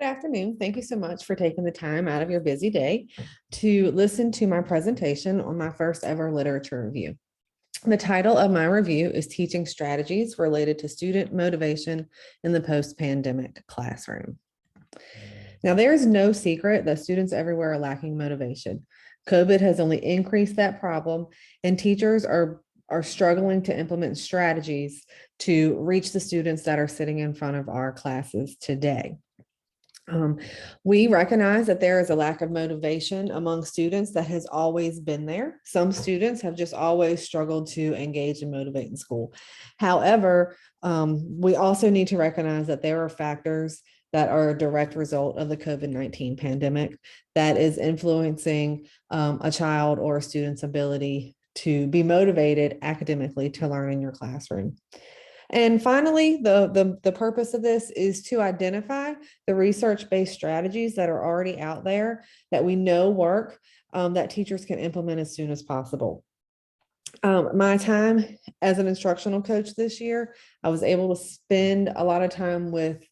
Good afternoon. Thank you so much for taking the time out of your busy day to listen to my presentation on my first ever literature review. The title of my review is Teaching Strategies Related to Student Motivation in the Post-Pandemic Classroom. Now, there is no secret that students everywhere are lacking motivation. COVID has only increased that problem, and teachers are struggling to implement strategies to reach the students that are sitting in front of our classes today. We recognize that there is a lack of motivation among students that has always been there. Some students have just always struggled to engage and motivate in school. However, we also need to recognize that there are factors that are a direct result of the COVID-19 pandemic that is influencing a child or a student's ability to be motivated academically to learn in your classroom. And finally, the purpose of this is to identify the research-based strategies that are already out there that we know work, that teachers can implement as soon as possible. My time as an instructional coach this year, I was able to spend a lot of time with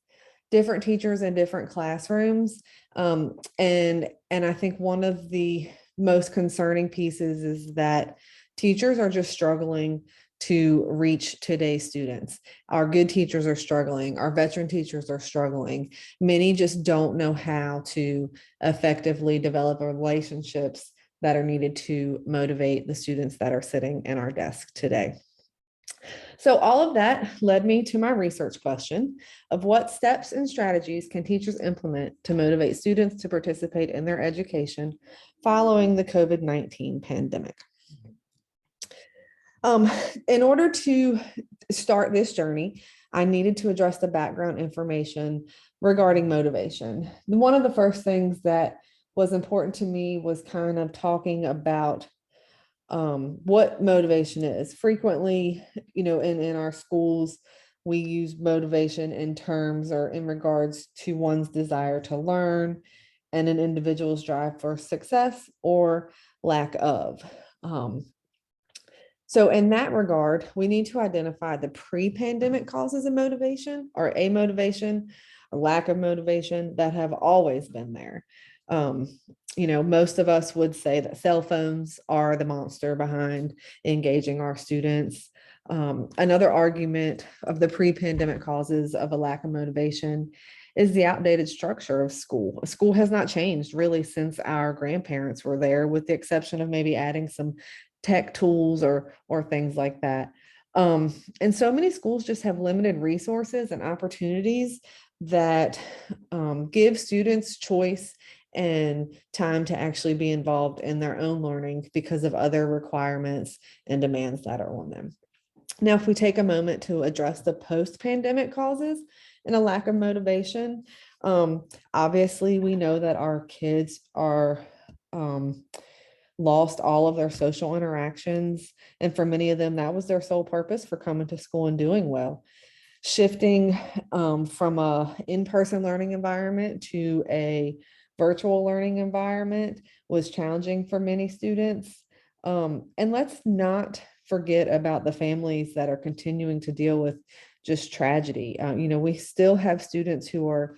different teachers in different classrooms. And I think one of the most concerning pieces is that teachers are just struggling to reach today's students. Our good teachers are struggling. Our veteran teachers are struggling. Many just don't know how to effectively develop relationships that are needed to motivate the students that are sitting in our desk today. So all of that led me to my research question of what steps and strategies can teachers implement to motivate students to participate in their education following the COVID-19 pandemic. In order to start this journey, I needed to address the background information regarding motivation. One of the first things that was important to me was kind of talking about what motivation is. Frequently, in our schools, we use motivation in terms or in regards to one's desire to learn and an individual's drive for success or lack of. So in that regard, we need to identify the pre-pandemic causes of motivation or amotivation or lack of motivation that have always been there. Most of us would say that cell phones are the monster behind engaging our students. Another argument of the pre-pandemic causes of a lack of motivation is the outdated structure of school. School has not changed really since our grandparents were there, with the exception of maybe adding some tech tools or things like that. And so many schools just have limited resources and opportunities that give students choice and time to actually be involved in their own learning because of other requirements and demands that are on them. Now, if we take a moment to address the post-pandemic causes and a lack of motivation, obviously we know that our kids are lost all of their social interactions. And for many of them, that was their sole purpose for coming to school and doing well. Shifting from a in-person learning environment to a virtual learning environment was challenging for many students. And let's not forget about the families that are continuing to deal with just tragedy. We still have students who are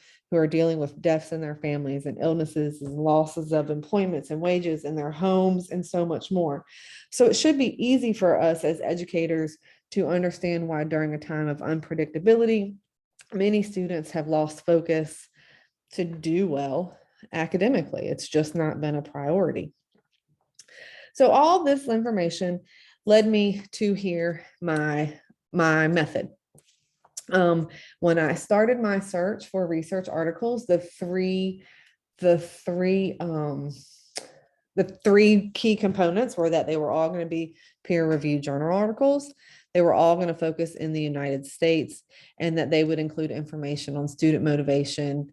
dealing with deaths in their families and illnesses and losses of employments and wages in their homes and so much more. So it should be easy for us as educators to understand why during a time of unpredictability, many students have lost focus to do well academically. It's just not been a priority. So all this information led me to here my method. When I started my search for research articles, the three key components were that they were all going to be peer-reviewed journal articles. They were all going to focus in the United States, and that they would include information on student motivation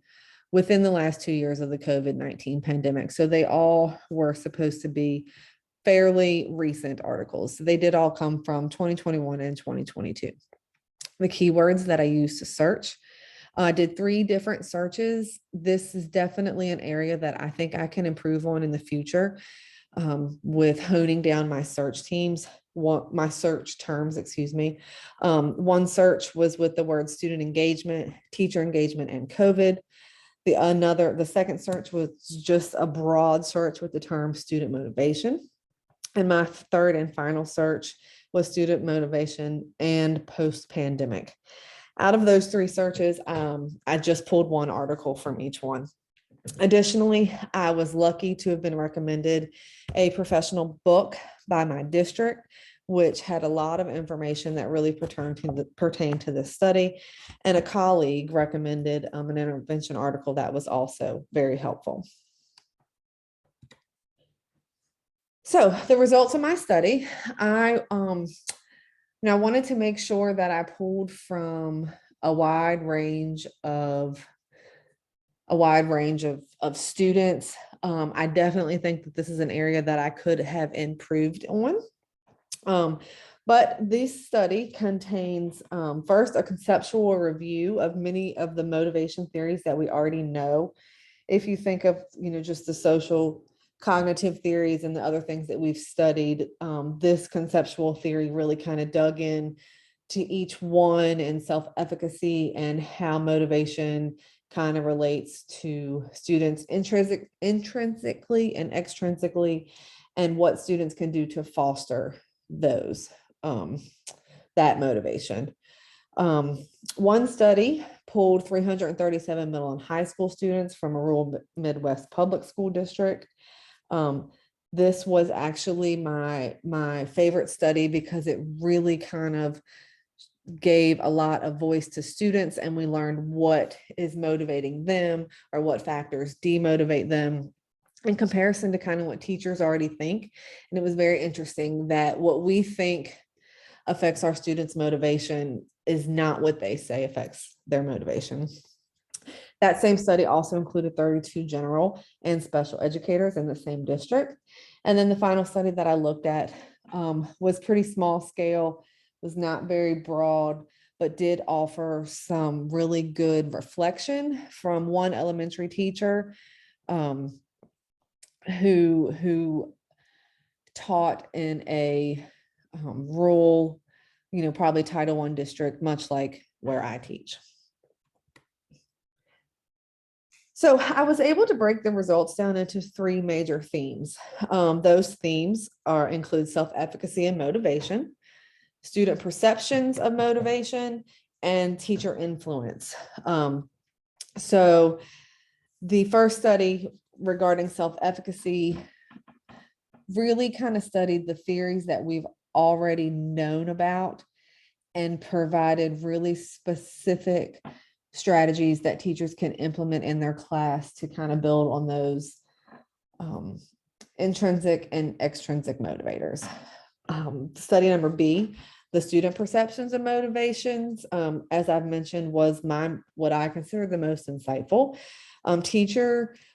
within the last 2 years of the COVID-19 pandemic. So they all were supposed to be fairly recent articles. So they did all come from 2021 and 2022. The keywords that I used to search, I did 3 different searches. This is definitely an area that I think I can improve on in the future with honing down my search terms, excuse me. One search was with the word student engagement, teacher engagement, and COVID. The second search was just a broad search with the term student motivation. And my third and final search was student motivation and post-pandemic. Out of those three searches, I just pulled one article from each one. Additionally, I was lucky to have been recommended a professional book by my district, which had a lot of information that really pertained to this study. And a colleague recommended an intervention article that was also very helpful. So the results of my study, I wanted to make sure that I pulled from a wide range of students. I definitely think that this is an area that I could have improved on. But this study contains first a conceptual review of many of the motivation theories that we already know. If you think of, just the social cognitive theories and the other things that we've studied, this conceptual theory really kind of dug in to each one and self-efficacy and how motivation kind of relates to students intrinsically and extrinsically, and what students can do to foster those, that motivation. One study pulled 337 middle and high school students from a rural Midwest public school district. This was actually my favorite study because it really kind of gave a lot of voice to students, and we learned what is motivating them or what factors demotivate them in comparison to kind of what teachers already think. And it was very interesting that what we think affects our students' motivation is not what they say affects their motivation. That same study also included 32 general and special educators in the same district. And then the final study that I looked at was pretty small scale, was not very broad, but did offer some really good reflection from one elementary teacher who taught in a rural, probably Title I district, much like where I teach. So I was able to break the results down into three major themes. Those themes include self-efficacy and motivation, student perceptions of motivation, and teacher influence. So the first study regarding self-efficacy really kind of studied the theories that we've already known about and provided really specific strategies that teachers can implement in their class to kind of build on those intrinsic and extrinsic motivators. Study number B, the student perceptions and motivations, as I've mentioned, was what I consider the most insightful.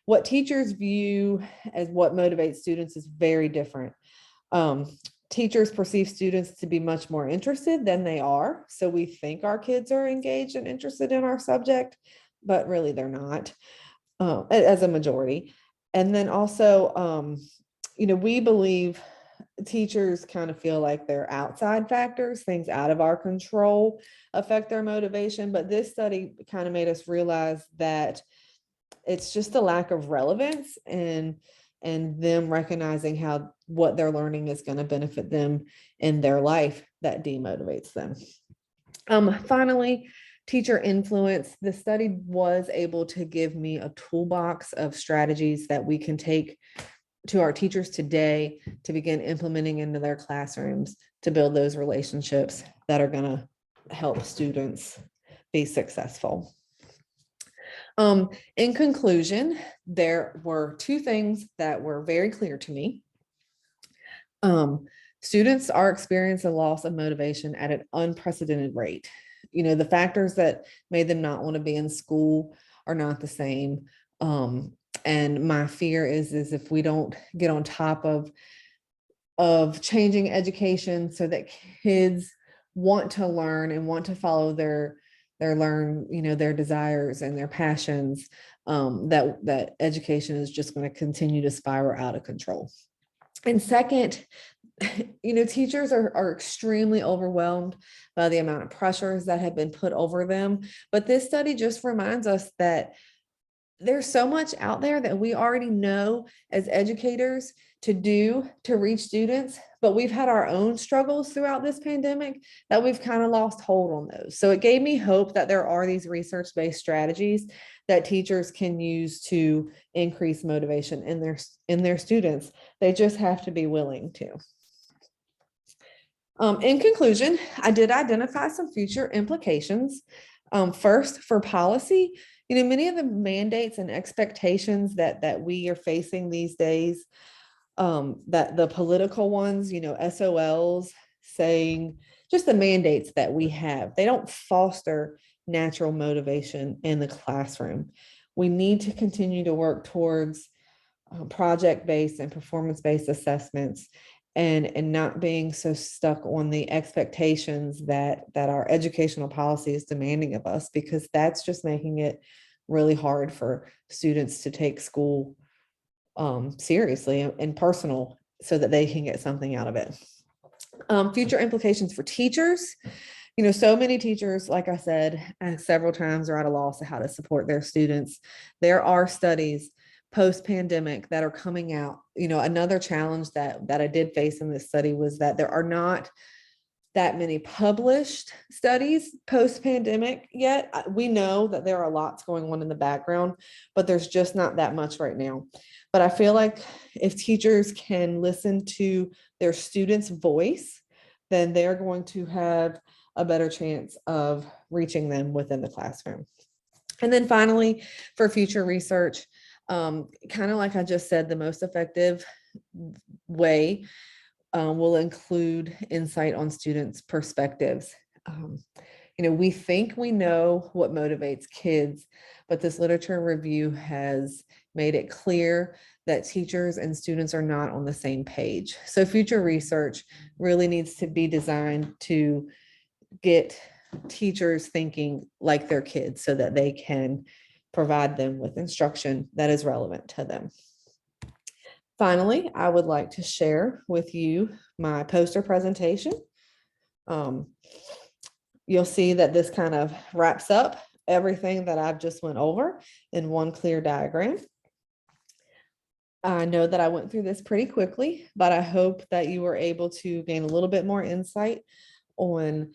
What teachers view as what motivates students is very different. Teachers perceive students to be much more interested than they are. So we think our kids are engaged and interested in our subject, but really they're not, as a majority. And then also, we believe teachers kind of feel like they're outside factors, things out of our control affect their motivation. But this study kind of made us realize that it's just a lack of relevance and them recognizing how what they're learning is going to benefit them in their life that demotivates them. Finally, teacher influence. The study was able to give me a toolbox of strategies that we can take to our teachers today to begin implementing into their classrooms to build those relationships that are going to help students be successful. In conclusion, there were two things that were very clear to me. Students are experiencing a loss of motivation at an unprecedented rate. The factors that made them not want to be in school are not the same. And my fear is if we don't get on top of changing education so that kids want to learn and want to follow their desires and their passions, that education is just going to continue to spiral out of control. And second, teachers are extremely overwhelmed by the amount of pressures that have been put over them. But this study just reminds us that there's so much out there that we already know as educators to do to reach students, but we've had our own struggles throughout this pandemic that we've kind of lost hold on those. So it gave me hope that there are these research-based strategies that teachers can use to increase motivation in their students. They just have to be willing to. In conclusion, I did identify some future implications. First, for policy, many of the mandates and expectations that we are facing these days, that the political ones, SOLs saying just the mandates that we have, they don't foster natural motivation in the classroom. We need to continue to work towards project-based and performance-based assessments and not being so stuck on the expectations that our educational policy is demanding of us, because that's just making it really hard for students to take school seriously and personal so that they can get something out of it. Future implications for teachers. So many teachers, like I said several times, are at a loss of how to support their students. There are studies post-pandemic that are coming out. Another challenge that I did face in this study was that there are not that many published studies post-pandemic yet. We know that there are lots going on in the background, but there's just not that much right now. But I feel like if teachers can listen to their students' voice, then they're going to have a better chance of reaching them within the classroom. And then finally, for future research, kind of like I just said, the most effective way will include insight on students' perspectives. We think we know what motivates kids, but this literature review has made it clear that teachers and students are not on the same page. So future research really needs to be designed to get teachers thinking like their kids so that they can provide them with instruction that is relevant to them. Finally, I would like to share with you my poster presentation. You'll see that this kind of wraps up everything that I've just went over in one clear diagram. I know that I went through this pretty quickly, but I hope that you were able to gain a little bit more insight on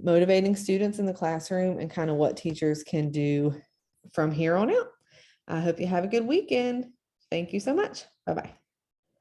motivating students in the classroom and kind of what teachers can do from here on out. I hope you have a good weekend. Thank you so much. Bye-bye.